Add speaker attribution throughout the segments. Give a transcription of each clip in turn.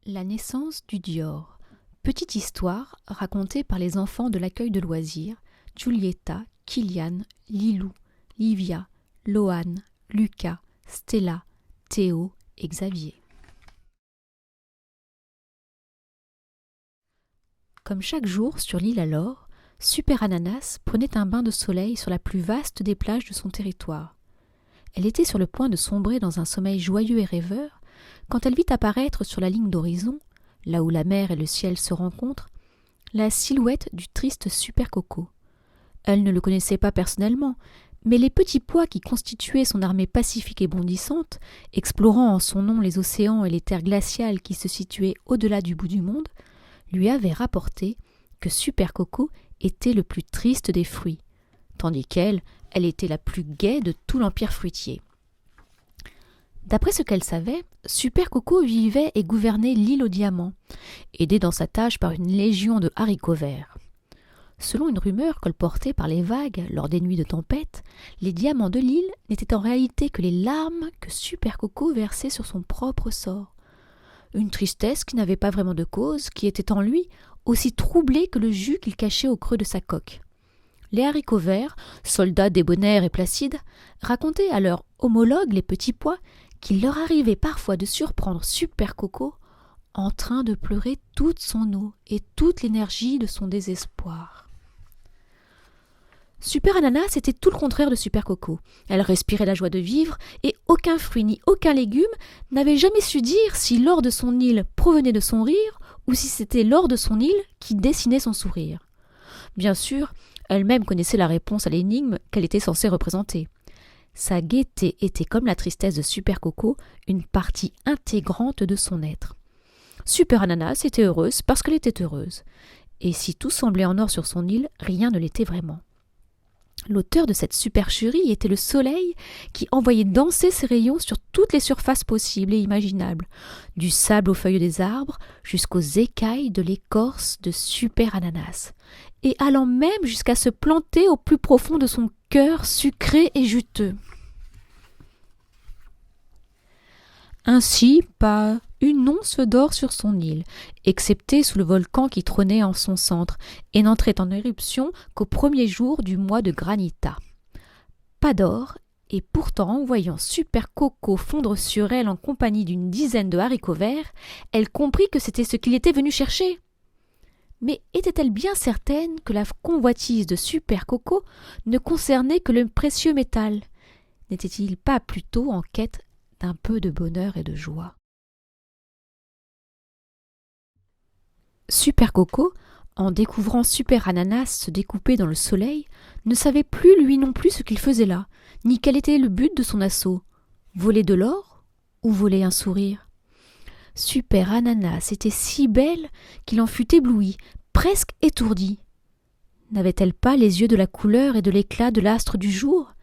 Speaker 1: La naissance du Dior. Petite histoire racontée par les enfants de l'accueil de loisirs Giulietta, Kylian, Lilou, Livia, Lohan, Lucas, Stella, Théo et Xavier. Comme chaque jour sur l'île alors, Super Ananas prenait un bain de soleil sur la plus vaste des plages de son territoire. Elle était sur le point de sombrer dans un sommeil joyeux et rêveur quand elle vit apparaître sur la ligne d'horizon, là où la mer et le ciel se rencontrent, la silhouette du triste Super Coco. Elle ne le connaissait pas personnellement, mais les petits pois qui constituaient son armée pacifique et bondissante, explorant en son nom les océans et les terres glaciales qui se situaient au-delà du bout du monde, lui avaient rapporté que Super Coco était le plus triste des fruits, tandis qu'elle, elle était la plus gaie de tout l'empire fruitier. D'après ce qu'elle savait, Super Coco vivait et gouvernait l'île aux diamants, aidé dans sa tâche par une légion de haricots verts. Selon une rumeur colportée par les vagues lors des nuits de tempête, les diamants de l'île n'étaient en réalité que les larmes que Super Coco versait sur son propre sort. Une tristesse qui n'avait pas vraiment de cause, qui était en lui aussi troublée que le jus qu'il cachait au creux de sa coque. Les haricots verts, soldats débonnaires et placides, racontaient à leurs homologues les petits pois qu'il leur arrivait parfois de surprendre Super Coco en train de pleurer toute son eau et toute l'énergie de son désespoir. Super Ananas était tout le contraire de Super Coco. Elle respirait la joie de vivre et aucun fruit ni aucun légume n'avait jamais su dire si l'or de son île provenait de son rire ou si c'était l'or de son île qui dessinait son sourire. Bien sûr, elle-même connaissait la réponse à l'énigme qu'elle était censée représenter. Sa gaieté était comme la tristesse de Super Coco, une partie intégrante de son être. Super Ananas était heureuse parce qu'elle était heureuse. Et si tout semblait en or sur son île, rien ne l'était vraiment. L'auteur de cette supercherie était le soleil qui envoyait danser ses rayons sur toutes les surfaces possibles et imaginables, du sable aux feuilles des arbres jusqu'aux écailles de l'écorce de Super Ananas, et allant même jusqu'à se planter au plus profond de son cœur sucré et juteux. Ainsi, pas une once d'or sur son île, excepté sous le volcan qui trônait en son centre, et n'entrait en éruption qu'au premier jour du mois de Granita. Pas d'or, et pourtant, voyant Super Coco fondre sur elle en compagnie d'une dizaine de haricots verts, elle comprit que c'était ce qu'il était venu chercher. Mais était-elle bien certaine que la convoitise de Super Coco ne concernait que le précieux métal? N'était-il pas plutôt en quête d'un peu de bonheur et de joie? Super Coco, en découvrant Super Ananas se découper dans le soleil, ne savait plus lui non plus ce qu'il faisait là, ni quel était le but de son assaut. Voler de l'or ou voler un sourire? Super Ananas était si belle qu'il en fut ébloui, presque étourdi. N'avait-elle pas les yeux de la couleur et de l'éclat de l'astre du jour?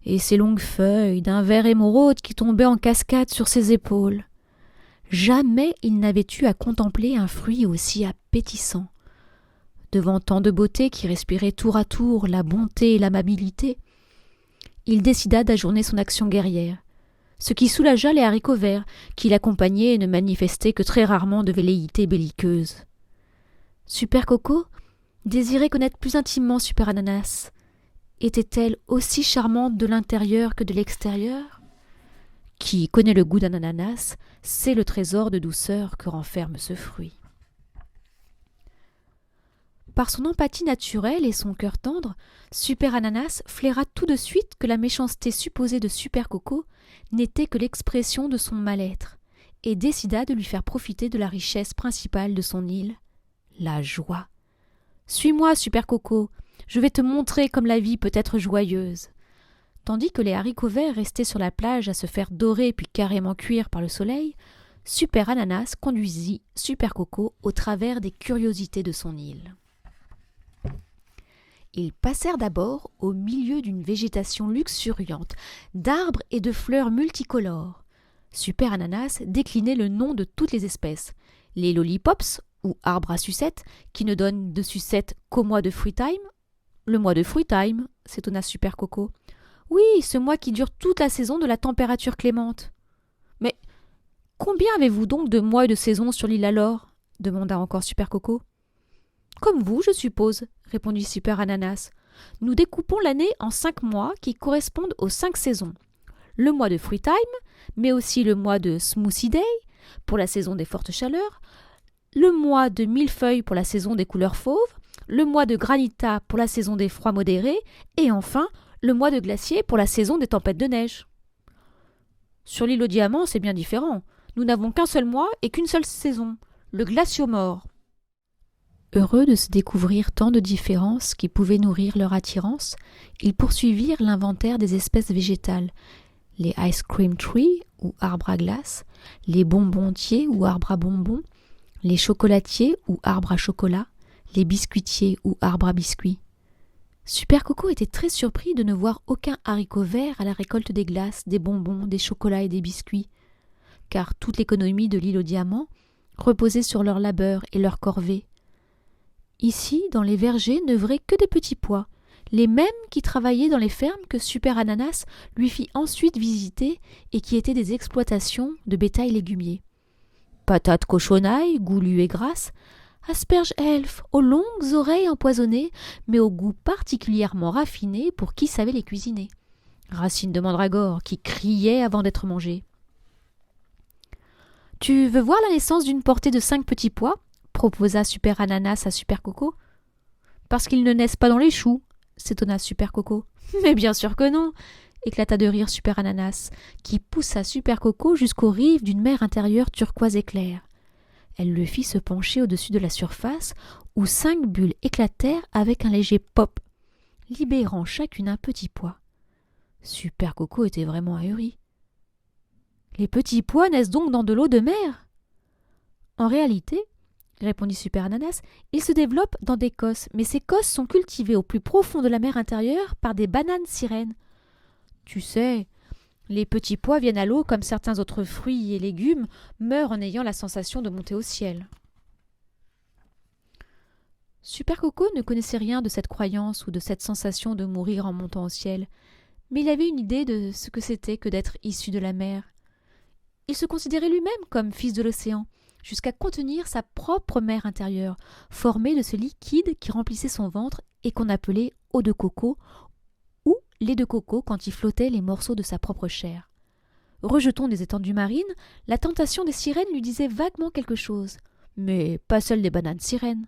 Speaker 1: Et ses longues feuilles d'un vert émeraude qui tombaient en cascade sur ses épaules? Jamais il n'avait eu à contempler un fruit aussi appétissant. Devant tant de beauté qui respirait tour à tour la bonté et l'amabilité, il décida d'ajourner son action guerrière, ce qui soulagea les haricots verts, qui l'accompagnaient et ne manifestaient que très rarement de velléités belliqueuses. Super Coco désirait connaître plus intimement Super Ananas. Était-elle aussi charmante de l'intérieur que de l'extérieur? Qui connaît le goût d'un ananas sait le trésor de douceur que renferme ce fruit. Par son empathie naturelle et son cœur tendre, Super Ananas flaira tout de suite que la méchanceté supposée de Super Coco n'était que l'expression de son mal-être, et décida de lui faire profiter de la richesse principale de son île, la joie. « Suis-moi, Super Coco, je vais te montrer comme la vie peut être joyeuse. » Tandis que les haricots verts restaient sur la plage à se faire dorer puis carrément cuire par le soleil, Super Ananas conduisit Super Coco au travers des curiosités de son île. Ils passèrent d'abord au milieu d'une végétation luxuriante, d'arbres et de fleurs multicolores. Super Ananas déclinait le nom de toutes les espèces. Les lollipops, ou arbres à sucettes, qui ne donnent de sucettes qu'au mois de Fruit Time. Le mois de Fruit Time, s'étonna Super Coco. Oui, ce mois qui dure toute la saison de la température clémente. Mais Combien avez-vous donc de mois et de saisons sur l'île alors ? Demanda encore Super Coco. Comme vous, je suppose, répondit Super Ananas. Nous découpons l'année en 5 mois qui correspondent aux 5 saisons. Le mois de Fruit Time, mais aussi le mois de Smoothie Day pour la saison des fortes chaleurs, le mois de Millefeuille pour la saison des couleurs fauves, le mois de Granita pour la saison des froids modérés, et enfin le mois de Glacier pour la saison des tempêtes de neige. Sur l'île aux diamants, c'est bien différent. Nous n'avons qu'un seul mois et qu'une seule saison, le glaciomore. Heureux de se découvrir tant de différences qui pouvaient nourrir leur attirance, ils poursuivirent l'inventaire des espèces végétales, les ice cream trees ou arbres à glace, les bonbontiers ou arbres à bonbons, les chocolatiers ou arbres à chocolat, les biscuitiers ou arbres à biscuits. Super Coco était très surpris de ne voir aucun haricot vert à la récolte des glaces, des bonbons, des chocolats et des biscuits, car toute l'économie de l'île aux diamants reposait sur leur labeur et leur corvée. Ici, dans les vergers, n'œuvraient que des petits pois, les mêmes qui travaillaient dans les fermes que Super Ananas lui fit ensuite visiter et qui étaient des exploitations de bétail légumier. Patates cochonailles, goulues et grasses, asperges elfes aux longues oreilles empoisonnées, mais au goût particulièrement raffiné pour qui savait les cuisiner. Racines de mandragore qui criaient avant d'être mangées. « Tu veux voir la naissance d'une portée de 5 petits pois ?» proposa Super Ananas à Super Coco. « Parce qu'ils ne naissent pas dans les choux !» s'étonna Super Coco. « Mais bien sûr que non !» éclata de rire Super Ananas, qui poussa Super Coco jusqu'aux rives d'une mer intérieure turquoise et claire. Elle le fit se pencher au-dessus de la surface, où 5 bulles éclatèrent avec un léger pop, libérant chacune un petit pois. Super Coco était vraiment ahuri. « Les petits pois naissent donc dans de l'eau de mer ?» « En réalité, répondit Super Ananas, ils se développent dans des cosses, mais ces cosses sont cultivées au plus profond de la mer intérieure par des bananes sirènes. Tu sais, les petits pois viennent à l'eau comme certains autres fruits et légumes meurent en ayant la sensation de monter au ciel. » Super Coco ne connaissait rien de cette croyance ou de cette sensation de mourir en montant au ciel, mais il avait une idée de ce que c'était que d'être issu de la mer. Il se considérait lui-même comme fils de l'océan, jusqu'à contenir sa propre mer intérieure, formée de ce liquide qui remplissait son ventre et qu'on appelait eau de coco ou lait de coco quand y flottaient les morceaux de sa propre chair. Rejeton des étendues marines, la tentation des sirènes lui disait vaguement quelque chose, mais pas celle des bananes sirènes.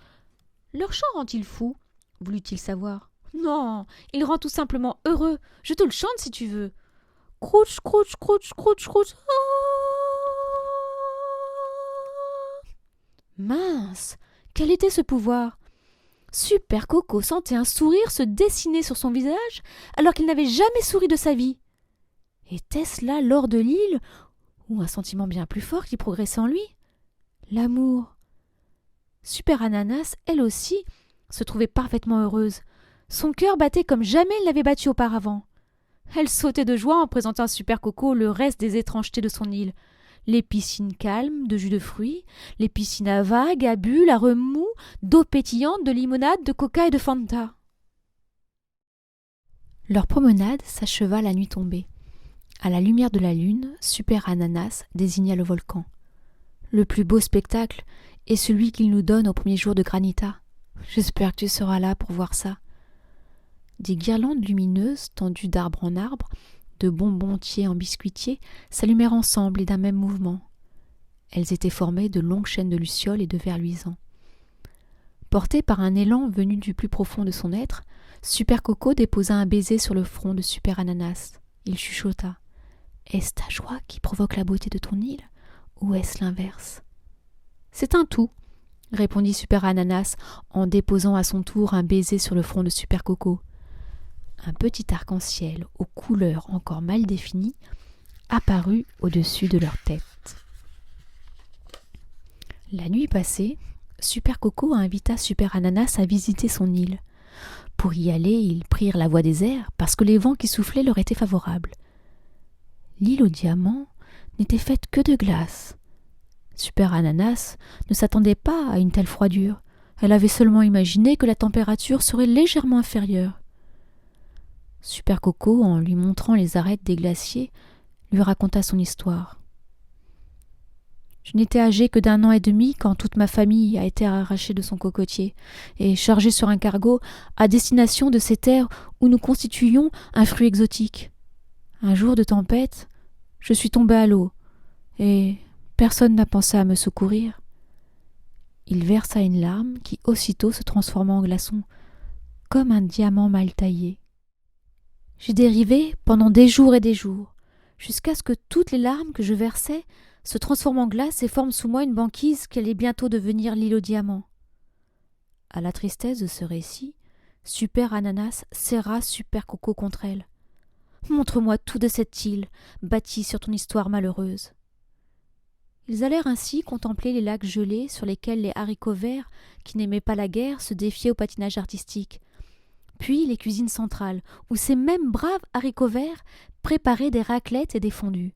Speaker 1: « Leur chant rend-il fou ?» voulut-il savoir. « Non, il rend tout simplement heureux. Je te le chante si tu veux. Crouch, crouch, crouch, crouch, crouch. Mince, quel était ce pouvoir? Super Coco sentait un sourire se dessiner sur son visage alors qu'il n'avait jamais souri de sa vie. Était-ce là l'or de l'île ou un sentiment bien plus fort qui progressait en lui? L'amour. Super Ananas, elle aussi, se trouvait parfaitement heureuse. Son cœur battait comme jamais il l'avait battu auparavant. Elle sautait de joie en présentant à Super Coco le reste des étrangetés de son île. Les piscines calmes de jus de fruits, les piscines à vagues, à bulles, à remous, d'eau pétillante, de limonade, de coca et de Fanta. Leur promenade s'acheva la nuit tombée. À la lumière de la lune, Super Ananas désigna le volcan. Le plus beau spectacle est celui qu'il nous donne au premier jour de Granita. J'espère que tu seras là pour voir ça. Des guirlandes lumineuses tendues d'arbre en arbre, de bonbontiers en biscuitiers, s'allumèrent ensemble et d'un même mouvement. Elles étaient formées de longues chaînes de lucioles et de vers luisants. Porté par un élan venu du plus profond de son être, Super Coco déposa un baiser sur le front de Super Ananas. Il chuchota. « Est-ce ta joie qui provoque la beauté de ton île, ou est-ce l'inverse ?»« C'est un tout, » répondit Super Ananas en déposant à son tour un baiser sur le front de Super Coco. Un petit arc-en-ciel aux couleurs encore mal définies apparut au-dessus de leur tête. La nuit passée, Super Coco invita Super Ananas à visiter son île. Pour y aller, ils prirent la voie des airs parce que les vents qui soufflaient leur étaient favorables. L'île aux diamants n'était faite que de glace. Super Ananas ne s'attendait pas à une telle froidure. Elle avait seulement imaginé que la température serait légèrement inférieure. Super Coco, en lui montrant les arêtes des glaciers, lui raconta son histoire. Je n'étais âgée que d'1 an et demi quand toute ma famille a été arrachée de son cocotier et chargée sur un cargo à destination de ces terres où nous constituions un fruit exotique. Un jour de tempête, je suis tombée à l'eau et personne n'a pensé à me secourir. » Il versa une larme qui aussitôt se transforma en glaçon, comme un diamant mal taillé. J'ai dérivé pendant des jours et des jours, jusqu'à ce que toutes les larmes que je versais se transforment en glace et forment sous moi une banquise qui allait bientôt devenir l'île aux diamants. À la tristesse de ce récit, Super Ananas serra Super Coco contre elle. « Montre-moi tout de cette île, bâtie sur ton histoire malheureuse. » Ils allèrent ainsi contempler les lacs gelés sur lesquels les haricots verts, qui n'aimaient pas la guerre, se défiaient au patinage artistique. Puis les cuisines centrales, où ces mêmes braves haricots verts préparaient des raclettes et des fondus.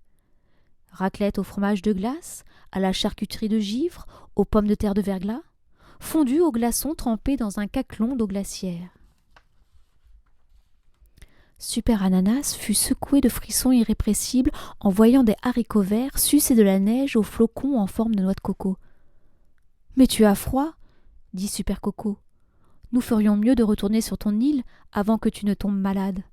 Speaker 1: Raclettes au fromage de glace, à la charcuterie de givre, aux pommes de terre de verglas, fondus aux glaçons trempés dans un caclon d'eau glaciaire. Super Ananas fut secoué de frissons irrépressibles en voyant des haricots verts sucer de la neige aux flocons en forme de noix de coco. « Mais tu as froid » dit Super Coco. « Nous ferions mieux de retourner sur ton île avant que tu ne tombes malade. »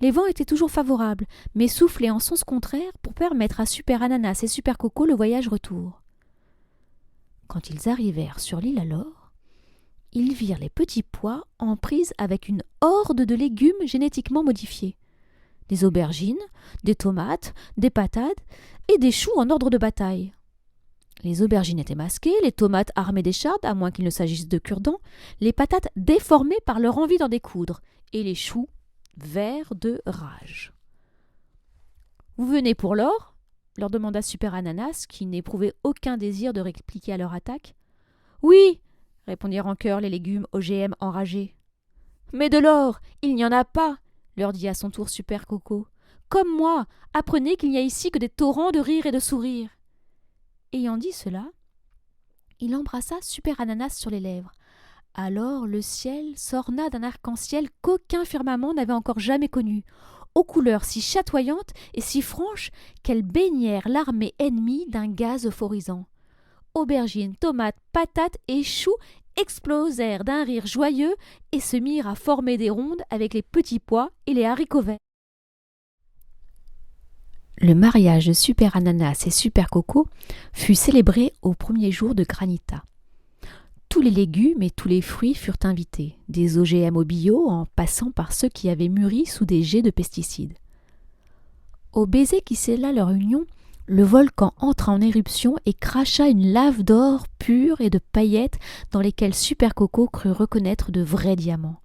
Speaker 1: Les vents étaient toujours favorables, mais soufflaient en sens contraire pour permettre à Super Ananas et Super Coco le voyage retour. Quand ils arrivèrent sur l'île alors, ils virent les petits pois en prise avec une horde de légumes génétiquement modifiés. Des aubergines, des tomates, des patates et des choux en ordre de bataille. Les aubergines étaient masquées, les tomates armées d'échardes, à moins qu'il ne s'agisse de cure-dents, les patates déformées par leur envie d'en découdre, et les choux verts de rage. « Vous venez pour l'or » leur demanda Super Ananas, qui n'éprouvait aucun désir de répliquer à leur attaque. « Oui » répondirent en chœur les légumes OGM enragés. « Mais de l'or, il n'y en a pas !» leur dit à son tour Super Coco. « Comme moi, apprenez qu'il n'y a ici que des torrents de rire et de sourire. » Ayant dit cela, il embrassa Super Ananas sur les lèvres. Alors le ciel s'orna d'un arc-en-ciel qu'aucun firmament n'avait encore jamais connu, aux couleurs si chatoyantes et si franches qu'elles baignèrent l'armée ennemie d'un gaz euphorisant. Aubergines, tomates, patates et choux explosèrent d'un rire joyeux et se mirent à former des rondes avec les petits pois et les haricots verts. Le mariage de Super Ananas et Super Coco fut célébré au premier jour de Granita. Tous les légumes et tous les fruits furent invités, des OGM au bio en passant par ceux qui avaient mûri sous des jets de pesticides. Au baiser qui scella leur union, le volcan entra en éruption et cracha une lave d'or pur et de paillettes dans lesquelles Super Coco crut reconnaître de vrais diamants.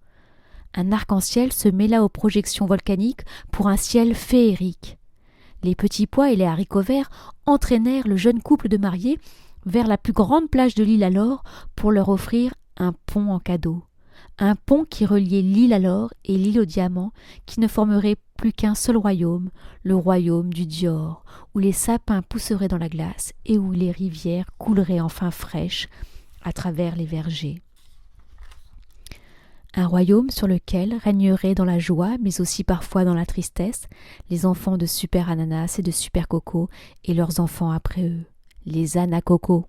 Speaker 1: Un arc-en-ciel se mêla aux projections volcaniques pour un ciel féerique. Les petits pois et les haricots verts entraînèrent le jeune couple de mariés vers la plus grande plage de l'île alors pour leur offrir un pont en cadeau. Un pont qui reliait l'île alors et l'île aux diamants, qui ne formerait plus qu'un seul royaume, le royaume du Dior, où les sapins pousseraient dans la glace et où les rivières couleraient enfin fraîches à travers les vergers. Un royaume sur lequel régneraient dans la joie, mais aussi parfois dans la tristesse, les enfants de Super Ananas et de Super Coco et leurs enfants après eux, les Anacoco.